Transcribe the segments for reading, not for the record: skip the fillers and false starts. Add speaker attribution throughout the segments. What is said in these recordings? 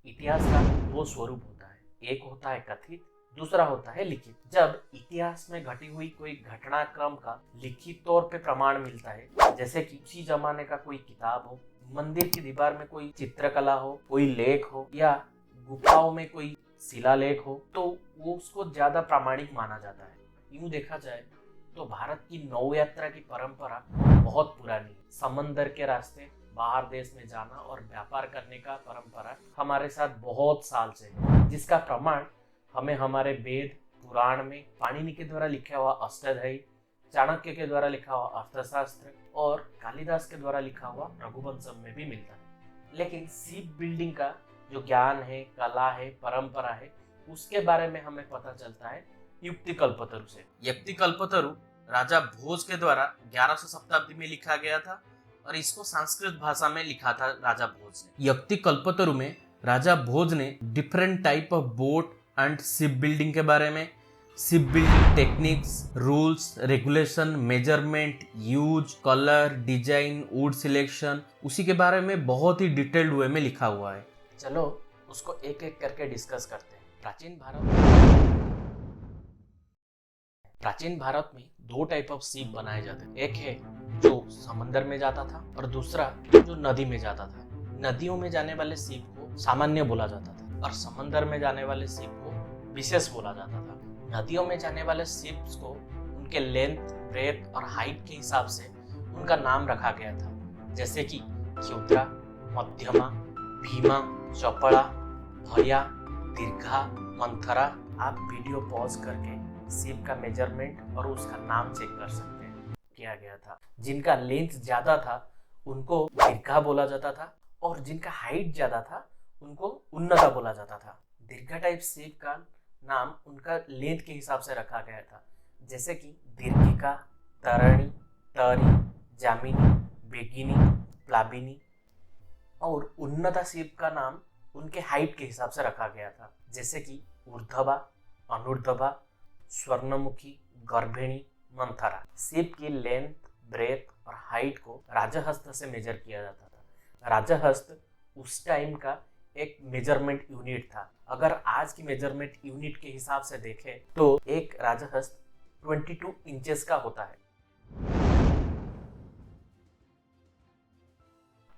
Speaker 1: इतिहास का दो स्वरूप होता है, एक होता है कथित, दूसरा होता है लिखित। जब इतिहास में घटी हुई कोई घटनाक्रम का लिखित तौर पे प्रमाण मिलता है, जैसे कि उसी जमाने का कोई किताब हो, मंदिर की दीवार में कोई चित्रकला हो, कोई लेख हो या गुफाओं में कोई शिलालेख हो, तो वो उसको ज्यादा प्रामाणिक माना जाता है। यूं देखा जाए तो भारत की नौ यात्रा की परंपरा बहुत पुरानी है। समंदर के रास्ते बाहर देश में जाना और व्यापार करने का परंपरा हमारे साथ बहुत साल से है, जिसका प्रमाण हमें हमारे वेद पुराण में पाणिनि के द्वारा लिखा हुआ अष्टाध्यायी, चाणक्य के द्वारा लिखा हुआ अर्थशास्त्र और कालिदास के द्वारा लिखा हुआ रघुवंशम में भी मिलता है। लेकिन शिप बिल्डिंग का जो ज्ञान है, कला है, परंपरा है, उसके बारे में हमें पता चलता है युक्तिकल्पतरु से। युक्तिकल्पतरु राजा भोज के द्वारा 1100 शताब्दी में लिखा गया था और इसको संस्कृत भाषा में लिखा था राजा भोज ने। युक्तिकल्पतरु में राजा भोज ने different type of boat and ship building के बारे में, ship building techniques, rules, regulation, measurement, use, colour, design, would selection, उसी के बारे में बहुत ही डिटेल्ड वे में लिखा हुआ है। चलो उसको एक एक करके डिस्कस करते हैं। प्राचीन भारत में दो टाइप ऑफ शिप बनाए जाते थे। एक है जो समंदर में जाता था और दूसरा जो नदी में जाता था। नदियों में जाने वाले शिप को सामान्य बोला जाता था और समंदर में जाने वाले शिप को विशेष बोला जाता था। नदियों में जाने वाले शिप्स को उनके लेंथ, ब्रेथ और हाइट के हिसाब से उनका नाम रखा गया था, जैसे कि क्षुद्रा, मध्यमा, भीमा, चपड़ा, भया, दीर्घा, मंथरा। आप वीडियो पॉज करके शिप का मेजरमेंट और उसका नाम चेक कर सकते हैं। किया गया था, जिनका लेंथ ज्यादा था उनको दीर्घा बोला जाता था और जिनका हाइट ज्यादा था उनको उन्नता बोला जाता था। दीर्घा टाइप शिप का नाम उनका लेंथ के हिसाब से रखा गया था, जैसे कि दीर्घिका, तरणी, तरी, जामिनी, बेगिनी, प्लाबिनी। और उन्नता शिप का नाम उनके हाइट के हिसाब से रखा गया था, जैसे कि ऊर्ध्वा, अनुर्ध्वा, स्वर्णमुखी, गर्भिणी, मंथरा। शिप की लेंथ, ब्रेथ और हाइट को राजहस्त से मेजर किया जाता था। राजहस्त उस टाइम का एक मेजरमेंट यूनिट था। अगर आज की मेजरमेंट यूनिट के हिसाब से देखें तो एक राजहस्त 22 इंचेस का होता है।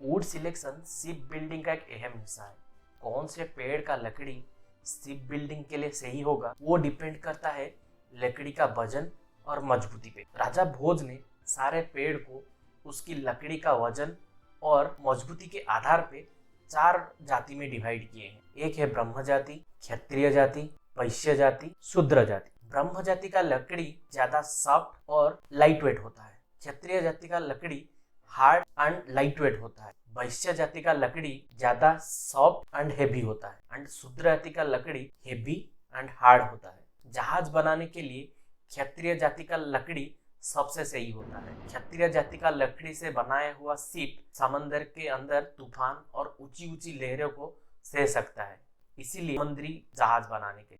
Speaker 1: वुड सिलेक्शन शिप बिल्डिंग का एक अहम हिस्सा है। कौन से पेड़ का लकड़ी शिप बिल्डिंग के लिए सही होगा वो डिपेंड करता है लकड़ी का वजन और मजबूती पे। राजा भोज ने सारे पेड़ को उसकी लकड़ी का वजन और मजबूती के आधार पे 4 जाति में डिवाइड किए हैं। एक है ब्रह्म जाति, क्षत्रिय जाति, वैश्य जाति, शूद्र जाति। ब्रह्म जाति का लकड़ी ज्यादा सॉफ्ट और लाइट वेट होता है। क्षत्रिय जाति का लकड़ी हार्ड एंड लाइट वेट होता है। वैश्य जाति का लकड़ी ज्यादा सॉफ्ट एंड हेवी होता है एंड शूद्र जाति का लकड़ी हेवी एंड हार्ड होता है। जहाज बनाने के लिए क्षत्रिय जाति का लकड़ी सबसे सही होता है। क्षत्रिय जाति का लकड़ी से बनाया हुआ शिप समंदर के अंदर तूफान और ऊंची ऊंची लहरों को सह सकता है, इसीलिए समुद्री जहाज बनाने के।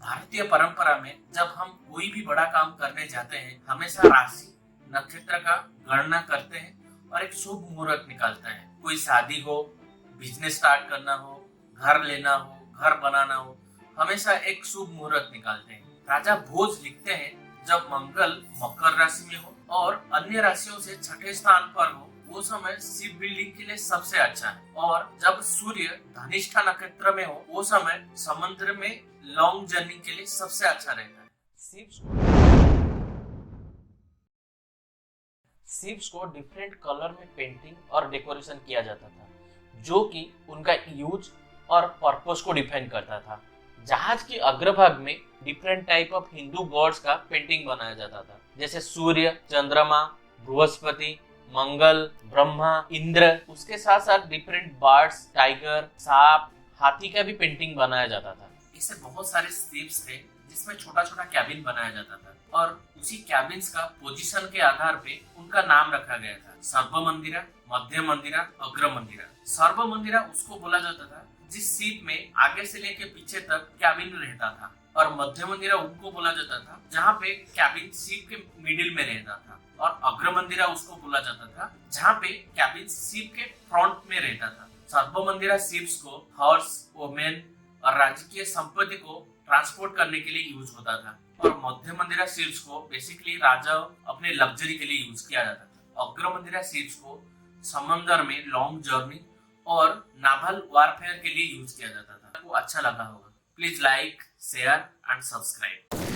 Speaker 1: भारतीय परंपरा में जब हम कोई भी बड़ा काम करने जाते हैं, हमेशा राशि नक्षत्र का गणना करते हैं और एक शुभ मुहूर्त निकालते हैं। कोई शादी हो, बिजनेस स्टार्ट करना हो, घर लेना हो, घर बनाना हो, हमेशा एक शुभ मुहूर्त निकालते हैं। राजा भोज लिखते हैं जब मंगल मकर राशि में हो और अन्य राशियों से छठे स्थान पर हो, वो समय शिप बिल्डिंग के लिए सबसे अच्छा है। और जब सूर्य धनिष्ठा नक्षत्र में हो, वो समय समुद्र में लॉन्ग जर्नी के लिए सबसे अच्छा रहता है। शिप्स को डिफरेंट कलर में पेंटिंग और डेकोरेशन किया जाता था, जो कि उनका यूज और पर्पस को डिफाइन करता था। जहाज के अग्रभाग में different type of Hindu gods का पेंटिंग बनाया जाता था, जैसे सूर्य, चंद्रमा, बृहस्पति, मंगल, ब्रह्मा, इंद्र। उसके साथ साथ डिफरेंट बर्ड्स, टाइगर, सांप, हाथी का भी पेंटिंग बनाया जाता था। इससे बहुत सारे शिप्स थे जिसमें छोटा छोटा कैबिन बनाया जाता था और उसी कैबिन्स का पोजीशन के आधार पे उनका नाम रखा गया था। सर्व मंदिरा, मध्य मंदिरा, अग्र मंदिरा। सर्व मंदिरा उसको बोला जाता था जिस सीप में आगे से लेके पीछे तक कैबिन रहता था, और मध्य मंदिरा उनको बोला जाता था जहाँ पे कैबिन सीप के मिडिल में रहता था, और अग्र मंदिरा उसको बोला जाता था जहाँ पे कैबिन सीप के फ्रंट में रहता था। सर्व मंदिरा सीप्स को हॉर्स, वोमेन और राजकीय संपत्ति को ट्रांसपोर्ट करने के लिए यूज होता था, और मध्य मंदिरा शिप्स को बेसिकली राजा अपने लग्जरी के लिए यूज किया जाता था। अग्र मंदिरा शिप्स को समंदर में लॉन्ग जर्नी और नावल वारफेयर के लिए यूज किया जाता था। आपको अच्छा लगा होगा, please like, share and subscribe.